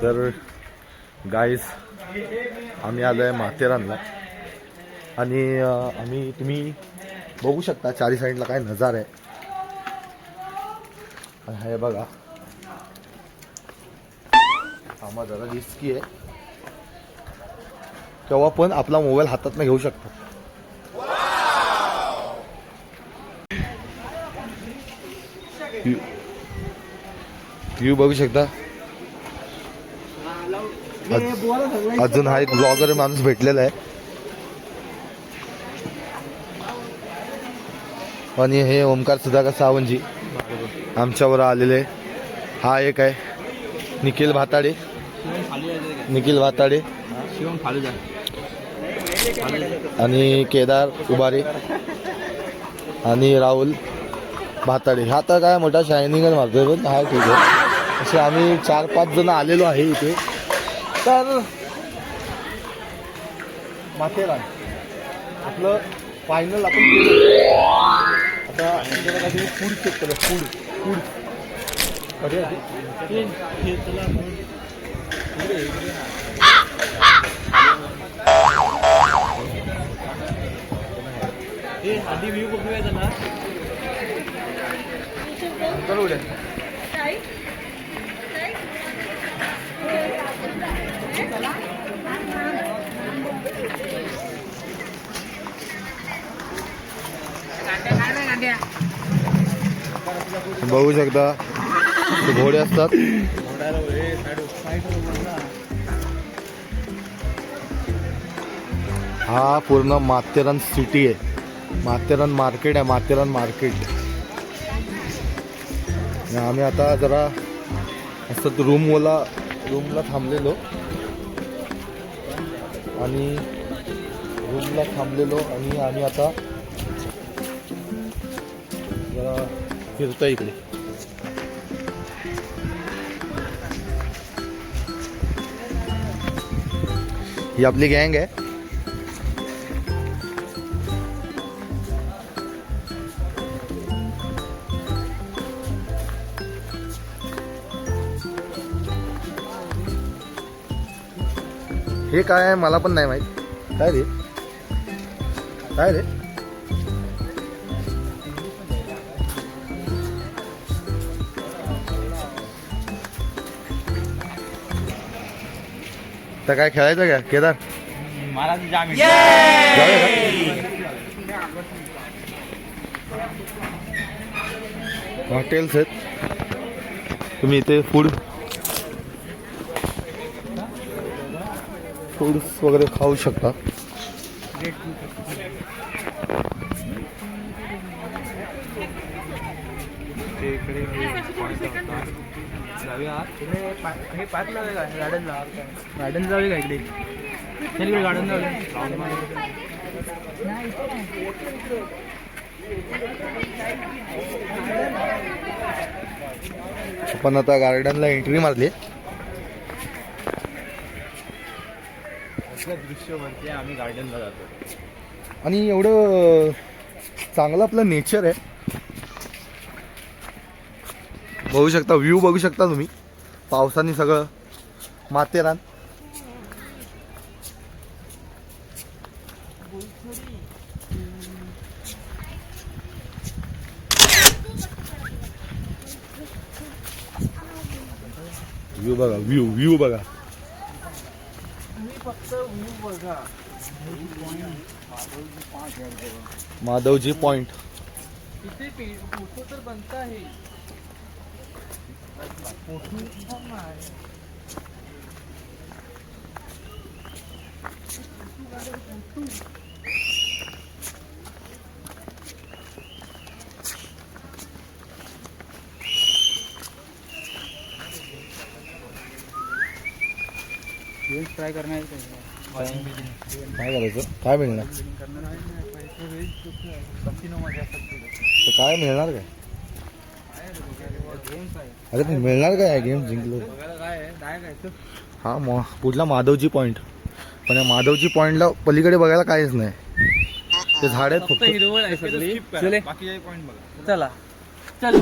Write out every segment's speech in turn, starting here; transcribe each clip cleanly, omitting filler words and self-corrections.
तर गाईस आम्ही आलो आहे माथेरानला आणि आम्ही तुम्ही बघू शकता चारी साईडला काय नजारा आहे. हे बघा आम्हाला जरा रिस्की आहे, तेव्हा पण आपला मोबाईल हातात घेऊ शकतो. व्ह्यू बघू शकता. अजून हा एक ब्लॉगर माणूस भेटलेला आहे आणि हे ओमकार सुधाकर सावंतजी आमच्यावर आलेले. हा एक आहे निखिल भाताडे, आणि केदार उबारे आणि राहुल भाताडे. हा तर काय मोठा शायनिंगच मारतोय, पण हा ठीक आहे. असे आम्ही 4-5 जण आलेलो आहे इथे. तर माथेरान आपलं फायनल आपण केलं. आता आपल्याला काहीतरी फूड चेक केलं. फूड कधी आधी व्ह्यू बघूया ना. बघू शकता घोडे असतात. हा पूर्ण माथेरान सिटी आहे, माथेरान मार्केट आहे, माथेरान मार्केट. आम्ही आता जरा असं रूमला थांबलेलो आणि आम्ही आता जरा फिरतोय इकडे. ही आपली गँग आहे. हे काय आहे मला पण नाही माहित. काय रे तर काय खेळायचं का केदार? हॉटेल्स आहेत, तुम्ही इथे फूड्स वगैरे खाऊ शकता. गार्डन जाऊया का इकडे? गार्डन जाऊया. आपण आता गार्डनला एंट्री मारली. दृश्य म्हणजे आम्ही गार्डनला जातो आणि एवढं चांगलं आपलं नेचर आहे. बघू शकता व्ह्यू बघू शकता तुम्ही. पावसाने सगळं माथेरान. व्ह्यू बघा. माधवजी पॉइंट. इथे फोटो तर बनता है. ट्राय करना है. काय करायचं? काय मिळणार? तर काय मिळणार काय? अरे पण मिळणार काय? गेम जिंकलो. हा पुढला माधवजी पॉइंट. पण या माधवची पॉईंटला पलीकडे बघायला काहीच नाही, ते झाड आहेत फक्त. हिरवळ आहे सगळी. चले बाकी पॉईंट बघा. चला चलो.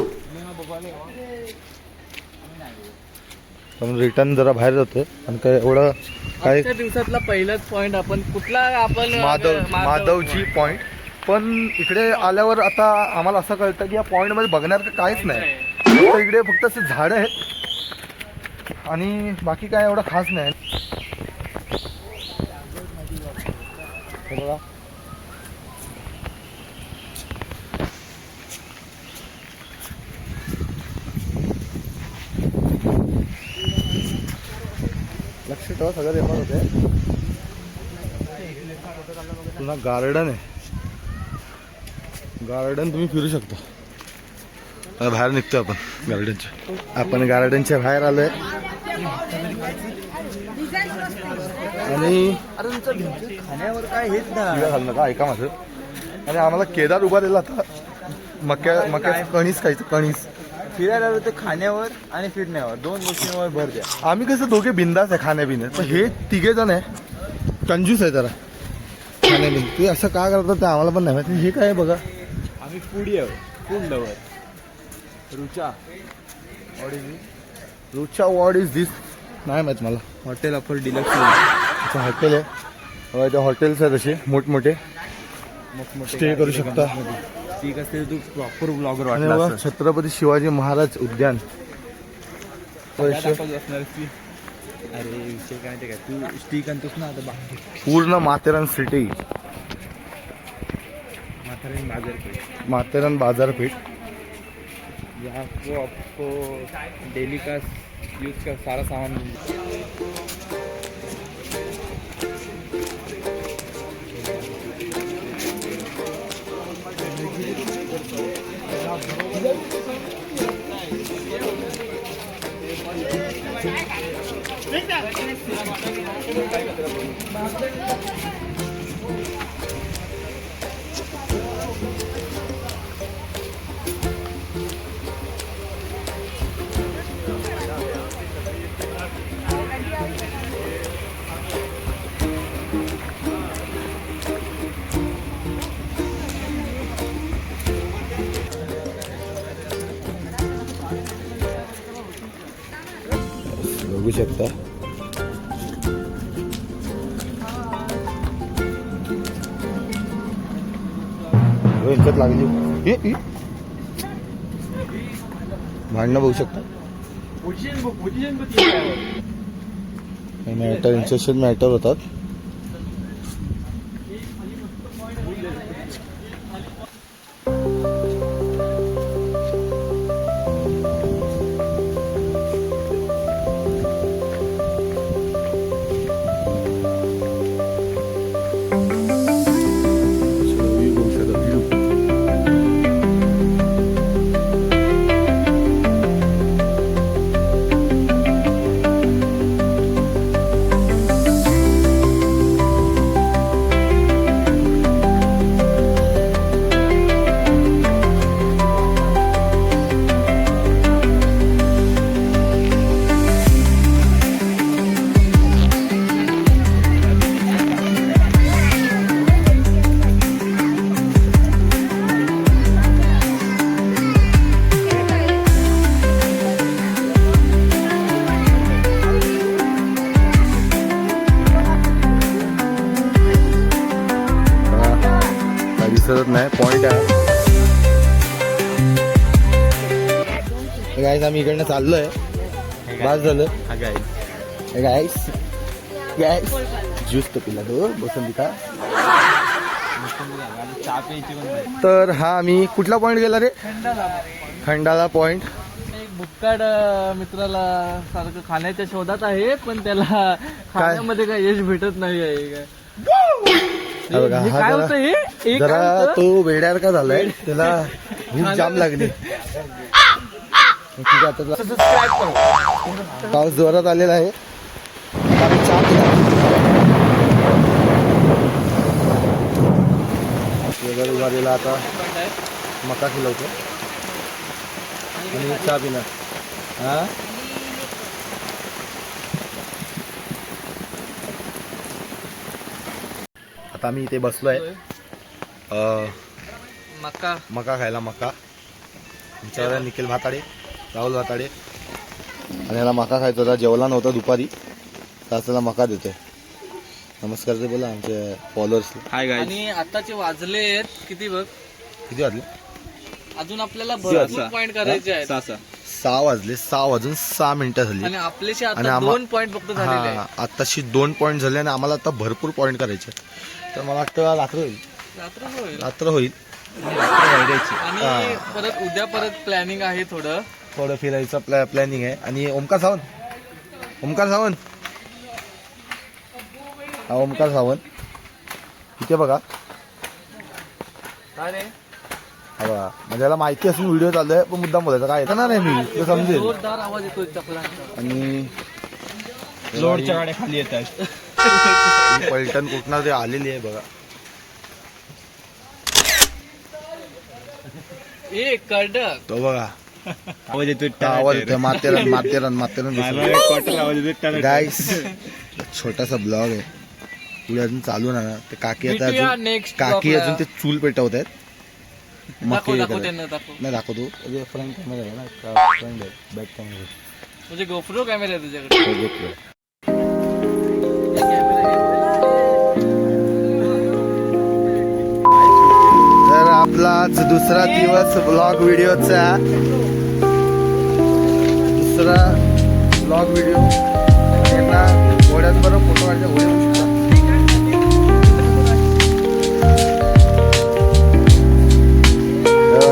पण रिटर्न जरा बाहेर जातोय आणि काय एवढं काय. आजच्या दिवसातला पहिलाच पॉइंट आपण कुठला आपण माधवची पॉईंट. पण इकडे आल्यावर आता आम्हाला असं कळतं की या पॉईंट मध्ये बघण्यासारखं काहीच नाही. तर इकडे फक्त असे झाडं आहेत आणि बाकी काय एवढं खास नाही. हे बघा लक्ष ठेवा, सगळं रेकॉर्ड होते. पुन्हा गार्डन आहे, गार्डन तुम्ही फिरू शकता. आता बाहेर निघतोय आपण गार्डनच्या. आपण गार्डनच्या बाहेर आलोय आणि खाण्यावर काय हेच तिला घालू नका, ऐका माझं. आणि आम्हाला केदार उभा दिला आता. मक्या कणीस खायचं, कणीस. फिरायला आलो तर खाण्यावर आणि फिरण्यावर दोन गोष्टींवर भर द्या. आम्ही कसं दोघे बिंदास आहे खाण्यापिण्यात, पण हे तिघे जण आहे कंजूस आहे जरा खाण्यापिण्यात. ते असं का करतात ते आम्हाला पण नाही माहिती. हे काय आहे बघा, आम्ही फूडी आहोत, food lover. Rucha Rucha what is this नाही माहीत मला. हॉटेल ऑफर डिलक्स हॉटेल आहे, त्या हॉटेल्स आहेत असे मोठमोठे, स्टे करू शकता. ठीक असते तू प्रॉपर ब्लॉगर आणि वाटला बघा, छत्रपती शिवाजी महाराज उद्यान. असणार की अरे विषय काय ते काय तू स्टिक आणतोस ना आता बाकी पूर्ण माथेरान सिटी, माथेरान बाजारपेठ. माथेरान बाजारपेठ. यहाँ को आपको डेली का यूज का सारा सामान मिल जाए. बघू शकता. यांच्यात लागली भांडणं बघू शकता. मॅटर यांच्याशी मॅटर होतात. दिसत नाही पॉइंट आहे. गाईस आम्ही इकडनं चाललोय, बस झालं. गाईस गाईस ज्यूस तर पिला तो बसंती. तर हा आम्ही कुठला पॉइंट गेला रे? खंडाला पॉइंट. एक भुक्काड मित्राला सारखं खाण्याच्या शोधात आहे, पण त्याला खाण्यामध्ये काय यश भेटत नाही आहे. काय बघा, हे हा काय जरा- होतं हे? एक जरा काय होतं? तो वेड्यार का झालाय, त्याला भूक जाम लागली. ठीक आहे, आता सबस्क्राईब करो. पाऊस जोरात आलेला आहे. आता आम्ही चहा पिला. वगैरे उभारलेला आता मका खिलवतो आणि चहा पिणार. हा आता आम्ही इथे बसलोय मका मका खायला. मका आमच्यावर निखिल भाताडे, राहुल भाताडे, आणि याला मका खायचा होता. जेवला नव्हता दुपारी, तर त्याला मका देतोय. नमस्कार ते बोला आमच्या फॉलोअर्सला. Hi guys. आणि आताचे वाजलेत किती बघ, किती वाजले? अजून आपल्याला भरपूर पॉइंट करायचे आहेत. 6 वाजले. 6 वाजून 6 मिनिटं झाली. आणि आपल्याशी आणि आता आम्हा- 2 पॉइंट फक्त झालेले आहेत. आत्ताशी 2 पॉईंट झाले आणि आम्हाला आता भरपूर पॉईंट करायचे. तर मला वाटतं रात्र होईल. रात्र होईल. रात्र होईल. आणि परत उद्या परत प्लॅनिंग आहे थोडं फिरायचं प्लॅनिंग आहे. आणि ओमकार सावंत हा ओमकार सावंत इथे बघा. काय रे, हा बघा, म्हणजे याला माहिती असून व्हिडिओ चालू आहे, पण मुद्दाम बोलायचं काय येतं ना नाही मी ते समजेल. जोरदार आवाज येतोय चपलांचा. आणि लोडच्या गाड्या खाली येत आहेत. ही पलटण कुठनं ते आलेली आहे बघा. ए कडक तो बघा आवाज येतोय. आवाज येतोय. माथेरान आवाज येतोय. गाईस छोटासा ब्लॉग आहे, पुढे अजून चालू ना. ते काकी आता भेटूया अजून next काकी vlog ला. अजून ते चूल पेटवत आहेत. दाखव करत. त्यांना दाखव. नाही दाखवतो, फ्रंट कॅमेरा आहे ना, फ्रंट आहे, बॅक कॅमेरा. म्हणजे गोप्रो कॅमेरा आहे तुझ्याकडे. तर आपला आज दुसरा दिवस ब्लॉग व्हिडिओचा. दुसरा ब्लॉग व्हिडिओ. यांना घोड्यांबरोबर फोटो काढले. घोडे होऊ शकतात.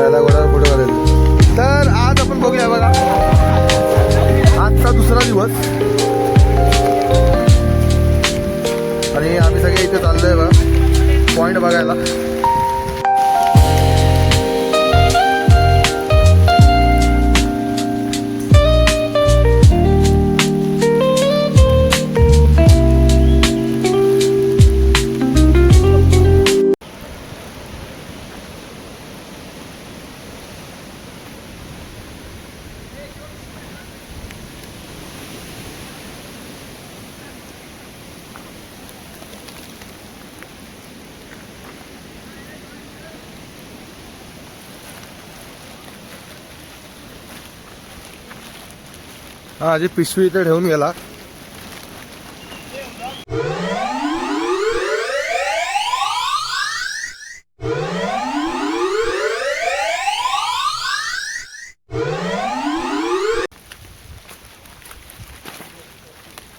याला घोड्यावर फोटो काढायचे. तर आज आपण बघूया बघा, आजचा दुसरा दिवस आणि आम्ही सगळे इथे चाललोय बघा पॉइंट बघायला. हा जी पिशवी इथे ठेवून गेला.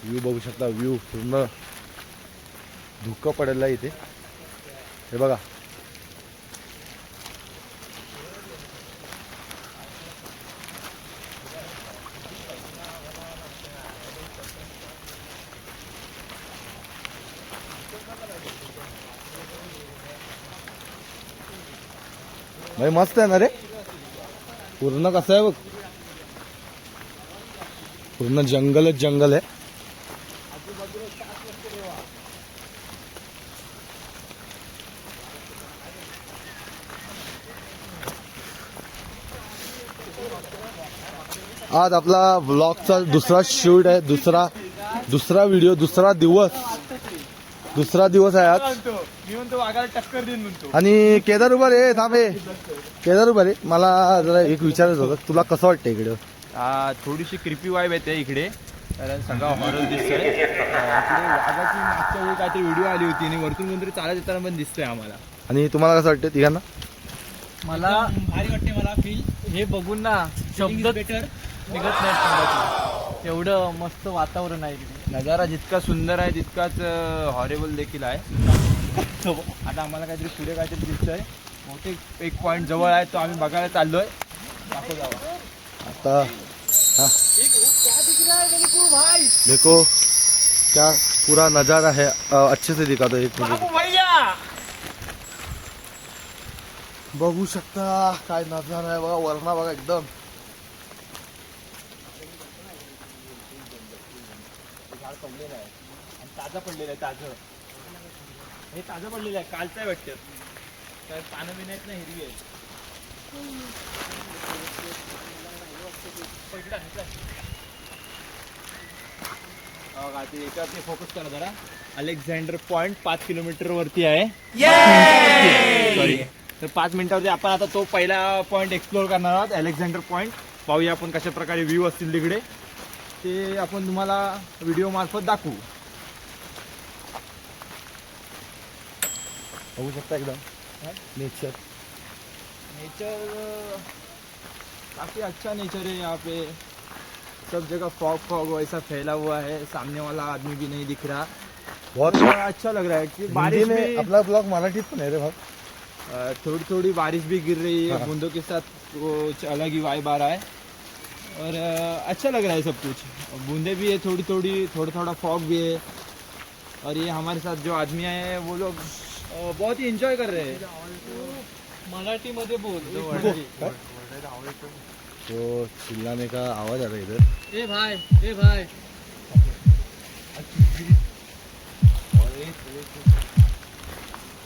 व्ह्यू बघू शकता. व्ह्यू पूर्ण धुकं पडलेलं आहे इथे. हे बघा, भाई मस्त आहे ना रे. पूर्ण कसं आहे बघ, पूर्ण जंगलच जंगल आहे. आज आपला ब्लॉगचा दुसरा शूट आहे. दुसरा व्हिडिओ, दुसरा दिवस आहे आज. मी म्हणतो वाघाला टक्कर देईन म्हणतो. आणि केदार उभारे थांबे. केदार उभारे, मला जरा एक विचारायचं होतं, तुला कसं वाटतं इकडे? थोडीशी क्रिपी वाईब येते इकडे, कारण सगळं हॉरर दिसतंय. इकडे वाघाची मागच्या वेळी काहीतरी व्हिडिओ आली होती आणि वरतून कोणतरी चालत येताना पण दिसतंय आम्हाला. आणि तुम्हाला कसं वाटतं तिघांना? मला भारी वाटते. मला फील हे बघून ना शब्द बेटर निघत नाही. एवढं मस्त वातावरण आहे इकडे. नजारा जितका सुंदर आहे तितकाच हॉरेबल देखील आहे. आता आम्हाला काहीतरी पुढे काहीतरी दिसतंय. बहुतेक एक पॉईंट जवळ आहे, तो आम्ही बघायला चाललोय. दाखव जावा आता हाँ देखो क्या पूरा नज़ारा है. अच्छे से दिखा दो एक मिनट. बघू शकता काय नजारा आहे बघा. वरना बघा एकदम झाड पडलेलं आहे आणि ताजं पडलेलं आहे. हे ताजं पडलेलं आहे, कालचं आहे वाटतं. तर पानं बिनं आहेत ना, हिरवी आहेत. याच्यावरती फोकस करा जरा. अलेक्झांडर पॉइंट 5 किलोमीटर वरती आहे. सॉरी. तर 5 मिनिटावरती आपण आता तो पहिला पॉइंट एक्सप्लोर करणार आहोत, अलेक्झांडर पॉइंट. पाहूया आपण कशा प्रकारे व्ह्यू असतील तिकडे, ते आपण तुम्हाला व्हिडिओ मार्फत दाखवू. बघू शकता एकदम नेचर. नेचर काफी अच्छा नेचर है यहाँ पे. सब जगह फॉग फॉग वैसा फैला हुआ है, सामने वाला आदमी भी नहीं दिख रहा. बहुत अच्छा लग रहा है कि बारिश हिंदी में भी अपना ब्लॉग मराठीत पण आहे रे भाऊ. थोड़ी थोड़ी बारिश भी गिर रही है, हाँ. बूंदों के साथ कुछ अलग ही वाइब आ रहा है. और अच्छा लग रहा है सब कुछ. बूंदे भी है थोड़ी थोड़ी, थोड़ा थोड़ा फॉग भी है. और ये हमारे साथ जो आदमी आए हैं वो लोग बहुत ही एंजॉय कर रहे हैं. मराठीमध्ये बोल. तो चिल्लाने का आवाज आ रहा है इधर. ए भाई, ए भाई.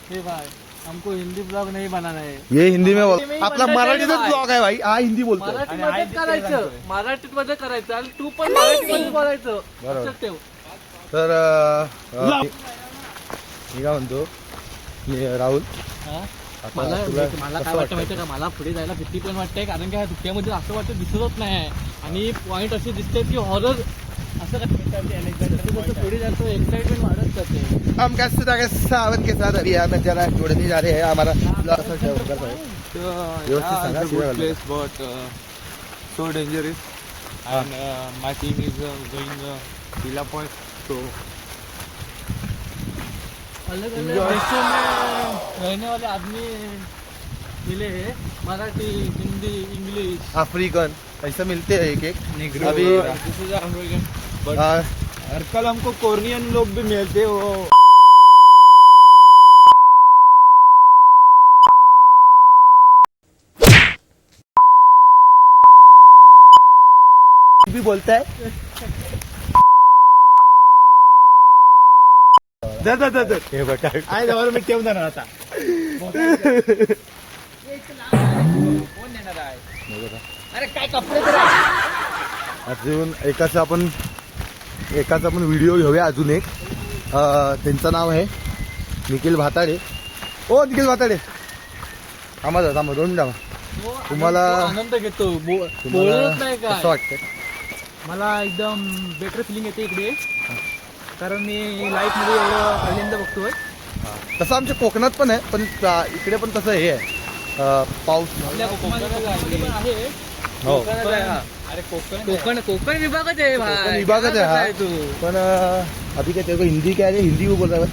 ए भाई, हमको हिंदी ब्लॉग नहीं बनाना है. ये हिंदी में बोल. हिंदी में आपला ही मराठीतच भाई. ब्लॉग आहे भाई. हा हिंदी बोलतोय. मराठीमध्ये आणि करायचं, मराठीमध्ये करायचं आणि तू पण मराठीमध्ये बोलायचं. बरोबर. लक्षात ठेव. तर मी काय म्हणतो, मी राहुल हा? आता मला तुला मला कसं काय वाटतं वाटतं? माहितीये का, मला पुढे जायला भीती पण वाटते, कारण की ह्या धुक्यामध्ये असं वाटतं दिसतच नाही. आणि पॉइंट असे दिसते की हॉरर असं कसं पुढे जातो एक्साइटमेंट वाढत जाते. हम कैसे सावन के साथ अभी हम जरा छोड़ने जा रहे हैं हमारा ब्लॉग ऐसा शेयर कर रहे हैं. व्यवस्थित सांगा, शिवाय घालू place but so dangerous. And my team is going Villa Point. So अलग अलग देशों में रहने वाले आदमी मिले हैं, मराठी, हिंदी, इंग्लिश. अफ्रीकन ऐसा मिलते हैं एक एक. Negro. अभी This is American. But हाँ, हर कल हमको कोरियन लोग भी मिलते वो. भी बोलता है. हे बघा. आहे जवळ मी ठेवून देणार आता. कोण देणार आहे? अरे काय कपडे तर आहे. अजून एकाचा आपण व्हिडिओ घेऊया. अजून एक त्यांचं नाव आहे निखिल भाताडे. ओ निखिल भाताडे, थांबा 2 मिनिटं. तुम्हाला- तो आनंद घेतो. तुम्हाला बोलत नाही कसं काय. वाटतं? मला एकदम बेटर फिलिंग येते इकडे, कारण मी लाईफ मध्ये एवढं पहिल्यांदा बघतोय. तसं आमच्या कोकणात पण आहे, पण इकडे पण तसं हे आहे. पाऊस. आपल्या कोकणामध्ये पण आहे. हो. कोकणात आहे हा. अरे कोकण कोकण विभागच आहे भाई. कोकण विभागच आहे हा. काय तू पण अभी क्या तेरे को हिंदी क्या है, हिंदी को बोल रहा है.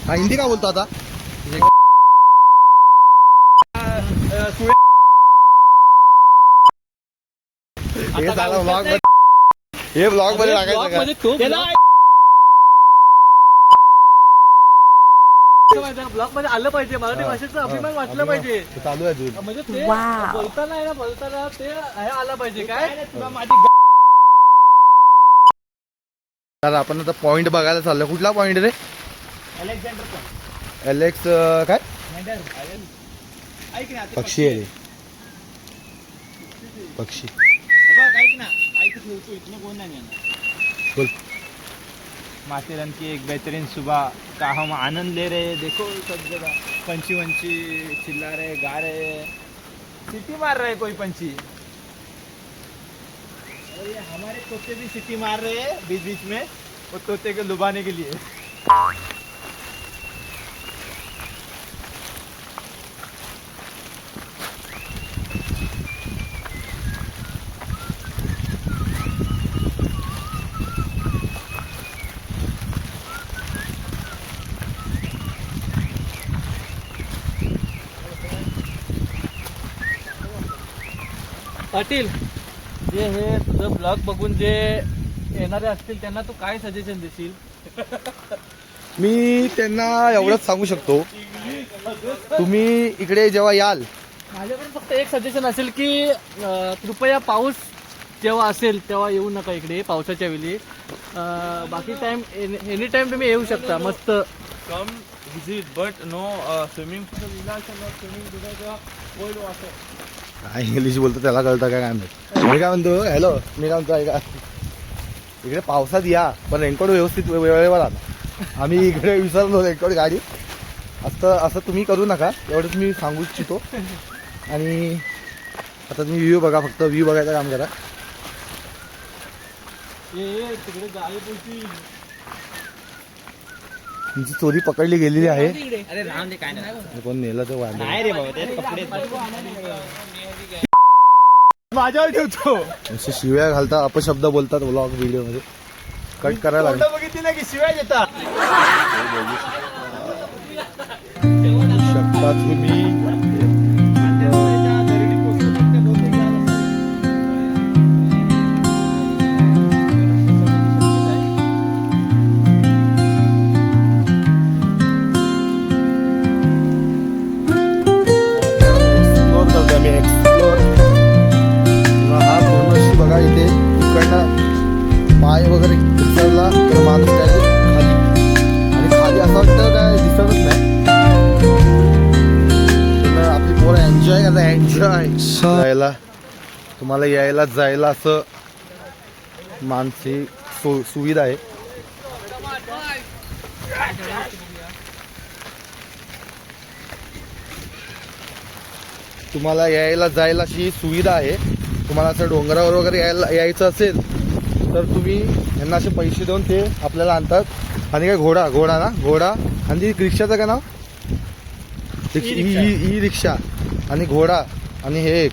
हाँ हिंदी का बोलता था. हे झालं ब्लॉग मध्ये, हे ब्लॉग मध्ये टाकायचं का? मध्ये तो ब्लॉग मध्ये आलं पाहिजे. मराठी भाषेचा अभिमान वाटला पाहिजे. ते चालू आहे अजून. म्हणजे ते बोलताना आहे ना, बोलताना ते हे आलं पाहिजे. काय तर आपण आता पॉइंट बघायला चाललो. कुठला पॉइंट रे? Alexander point. एलेक्स काय ऐक ना, पक्षी आहे रे. पक्षी ऐक ना, ऐक ठेवतो. इथनं कोण नाही येणार. बोल. माथेरन की एक बेहतरीन सुबह का हम आनंद ले रहे हैं. देखो सब जगह पंछी वंछी चिल्ला रहे, गा रहे, सीटी मार रहे कोई पंछी. और ये हमारे तोते भी सीटी मार रहे हैं बीच बीच में, वो तोते को लुभाने के लिए. पाटील, जे हे तुझं ब्लॉग बघून जे येणारे असतील त्यांना तू काय सजेशन देशील? मी त्यांना एवढंच सांगू शकतो, तुम्ही इकडे जेव्हा याल, माझ्याकडून फक्त एक सजेशन असेल की कृपया पाऊस जेव्हा असेल तेव्हा येऊ नका इकडे पावसाच्या वेळी. बाकी टाइम एनी टाइम तुम्ही येऊ शकता. मस्त come visit but no swimming cold water. काय इंग्लिश बोलतो त्याला कळतं काय माहित. मी काय म्हणतो, हॅलो, मी काय म्हणतो ऐका, इकडे पावसात या पण रेनकोट व्यवस्थित वेळेवर आणा. आम्ही इकडे विसरलो रेकॉर्ड गाडी. असं तुम्ही करू नका एवढंच मी सांगू इच्छितो. आणि आता तुम्ही व्ह्यू बघा, फक्त व्ह्यू बघायचं काम करा. तिकडे गाडी पोहोचली. तुमची चोरी पकडली गेलेली आहे. अरे राम दे काय नाही कोण नेलं तर वांदे. नाही रे बाबा ते कपडे माझ्यावर ठेवतो. असे शिव्या घालता, अपशब्द बोलतात व्लॉग व्हिडिओ मध्ये. कट करायला लागेल. बघितली ना की शिवाय येतात. शकता तुम्ही. एक्सप्लोर करतो आम्ही, एक्सप्लोर. हा पूर्ण बघा इथे इकडनं पाय वगैरे घसरला तर माणूस काय खाली, आणि खाली असं वाटतं काय दिसतच नाही. तर आपली पोरं एन्जॉय करता, एन्जॉय जायला, तुम्हाला यायला जायला असं मानसिक सुविधा आहे. तुम्हाला यायला जायला अशी सुविधा आहे. तुम्हाला असं डोंगरावर वगैरे यायचं असेल तर तुम्ही यांना असे पैसे देऊन ते आपल्याला आणतात. आणि काय घोडा आणि ती रिक्षाचं काय नाव, ई रिक्षा आणि घोडा, आणि हे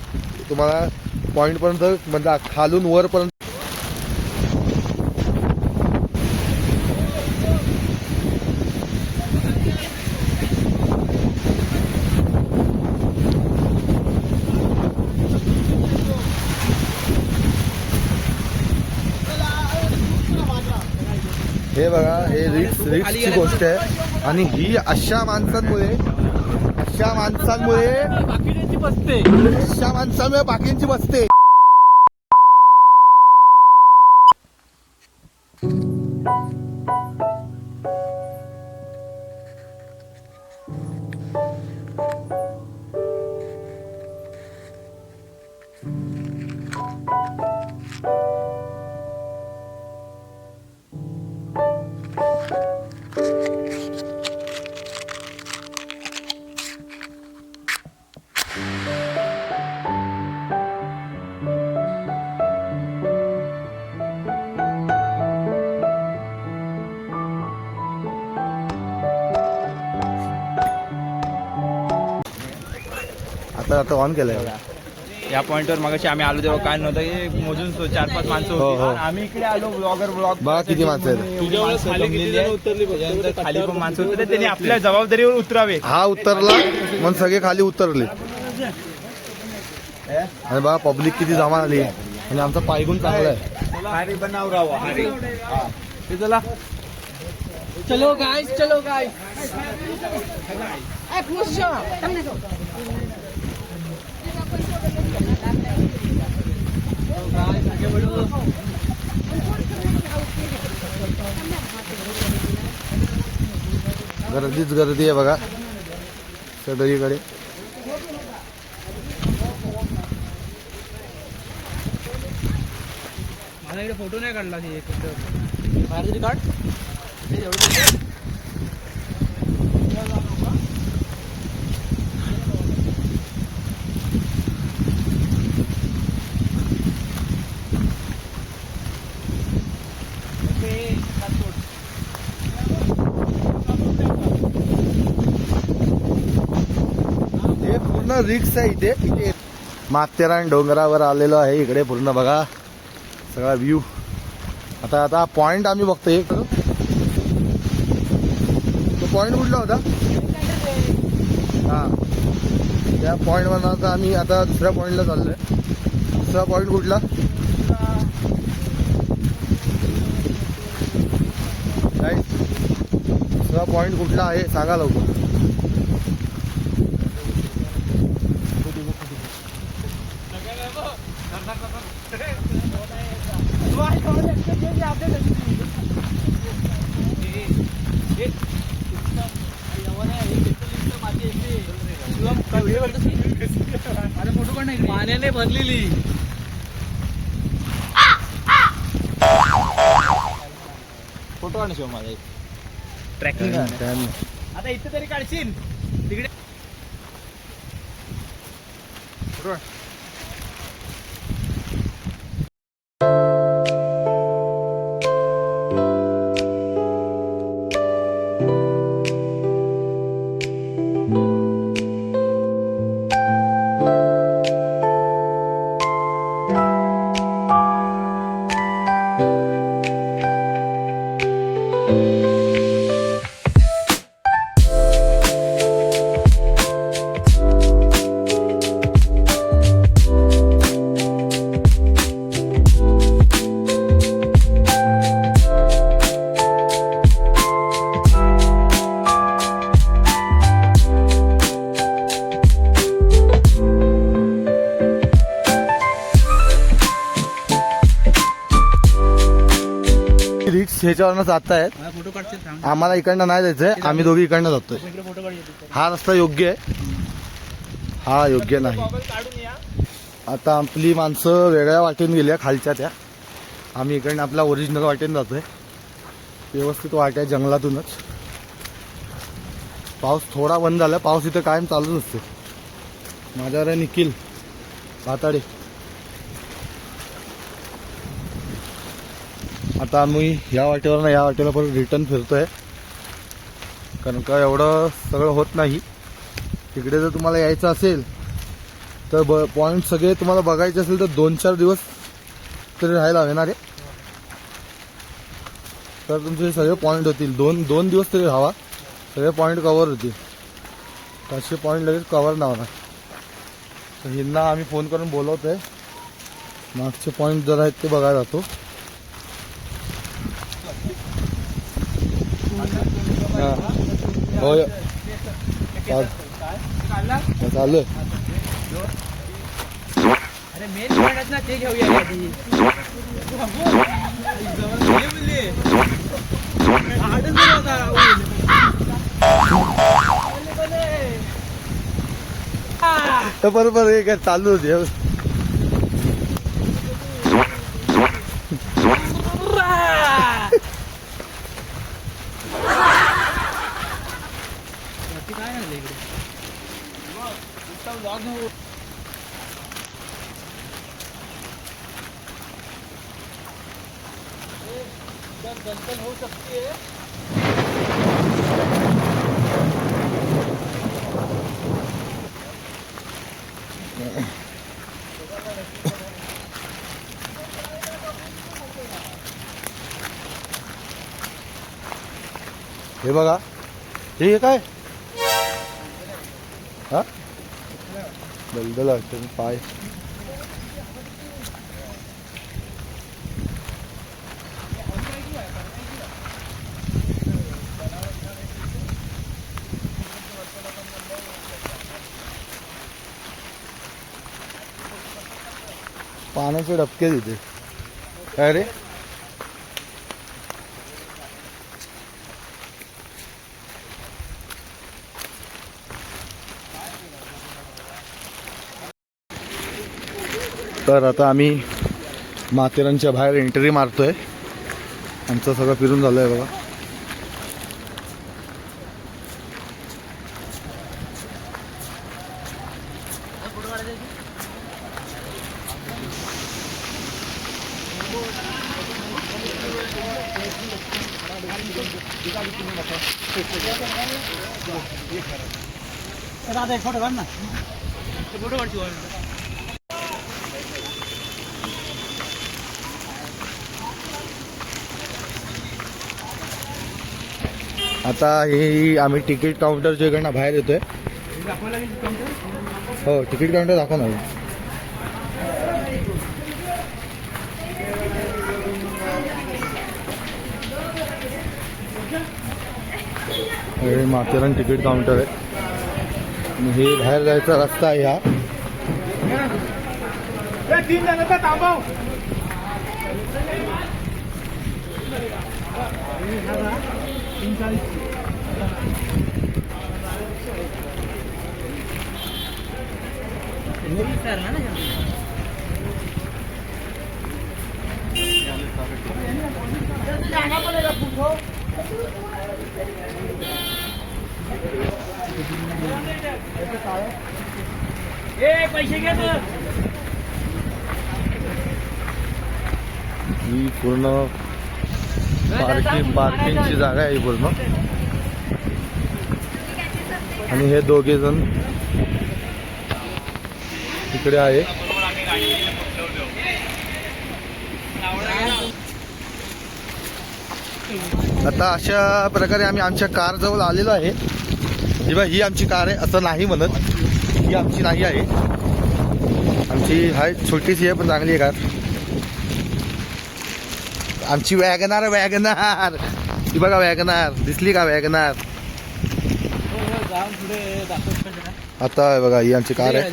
तुम्हाला पॉईंटपर्यंत म्हणजे खालून वरपर्यंत. हे बघा, हे रिक्सची गोष्ट आहे. आणि ही अशा माणसांमुळे बाकीच्यांची बसते. बाकींची बसते. आता ऑन केलंय. या पॉइंटवर मगाशी आम्ही आलो तेव्हा काय नव्हतं की मोजून 4-5 माणसं हो. होती. आम्ही इकडे आलो ब्लॉगर बघा किती माणसं आहेत. खाली पण माणसं होते, त्यांनी आपल्या जबाबदारीवर उतरावे. हा उतरला मग सगळे खाली उतरले. आणि बघा पब्लिक किती जमा आली. आणि आमचा पायगुण चांगला आहे. हारी बनाव राव हारी. चला चलो गाइस. गर्दीच गर्दी आहे बघा सगळीकडे. मला इकडे फोटो नाही काढला. बाहेर तरी काढ. हे पूर्ण रिक्स आहे इथे. माथेरान डोंगरावर आलेलो आहे. इकडे पूर्ण बघा सगळा व्ह्यू. आता पॉइंट आम्ही बघतोय. तो पॉइंट कुठला होता? हा, त्या पॉइंटवर आता आम्ही आता दुसऱ्या पॉइंटला चाललोय. दुसरा पॉइंट कुठला? काय दुसरा पॉइंट कुठला आहे सांगा लवकर. पाण्याने भरलेली. फोटो आणि शिव माझा एक. ट्रॅकिंग त्यानं. आता इथे तरी काढशील तिकडे बरोबर. रिक्स ह्याच्यावरनं जात आहेत. फोटो काढशील आम्हाला इकडनं नाही जायचंय, आम्ही दोघी इकडनं जातोय. फोटो काढ. हा रस्ता योग्य आहे, हा योग्य नाही. काढून या. आता आपली माणसं वेगळ्या वाटेने गेल्या खालच्या त्या. आम्ही इकडनं आपल्या ओरिजिनल वाटेने जातोय. व्यवस्थित वाट आहे जंगलातूनच. पाऊस थोडा बंद झाला. पाऊस इथं कायम चालूच असते. माझ्यावर आहे निखिल भाताडे. आता आम्ही या वाटेवर या वाटेला परत रिटर्न फिरतोय, कारण का एवढं सगळं होत नाही. तिकडे जर तुम्हाला यायचं असेल तर पॉईंट सगळे तुम्हाला बघायचे असेल तर 2-4 दिवस तरी राहायला हवे रे. तर तुमचे सगळे पॉईंट होतील. 2 दिवस तरी राहावा, सगळे पॉईंट कव्हर होतील. 500 पॉईंट लगेच कव्हर नाही होणार. तर ह्यांना आम्ही फोन करून बोलवतोय. मागचे पॉईंट जर आहेत ते बघायला जातो. होय चालू आहे. अरे मेन पॉईंट ना ते घेऊया आधी. तर बरोबर हे काय चालू होते. काय झालं इकडे होऊ शकते. हे बघा, हे काय हा दलदल वाटतं पाय. पाण्याचे डबके तिथे काय रे. तर आता आम्ही माथेरानच्या बाहेर एंट्री मारतोय. आमचं सगळं फिरून झालंय बघा. फोटो काढ ना. फोटो काढची. आता हे आम्ही तिकीट काउंटरच्या इकडनं बाहेर येतोय. हो तिकीट काउंटर दाखव ना. हे माथेरान तिकीट काउंटर आहे. आणि हे बाहेर जायचा रस्ता आहे हा. 3 जणांचा थांबव. ना पैसे घ्या तर. ही पूर्ण पार्किंगची जागा आहे पूर्ण. आणि हे दोघे जण इकडे आहे. आता अशा प्रकारे आम्ही आमच्या कार जवळ आलेलो आहे. ही आमची कार आहे असं नाही म्हणत, ही आमची नाही आहे. आमची हाय छोटीशी आहे पण चांगली आहे कार. आमची वॅगनार ही बघा वॅगनार दिसली का वॅगनार. आता आहे बघा ही आमची कार आहे.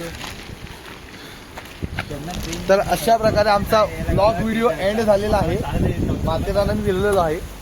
तर अशा प्रकारे आमचा ब्लॉग व्हिडिओ एंड झालेला आहे. माथेरान गेलेलो आहे.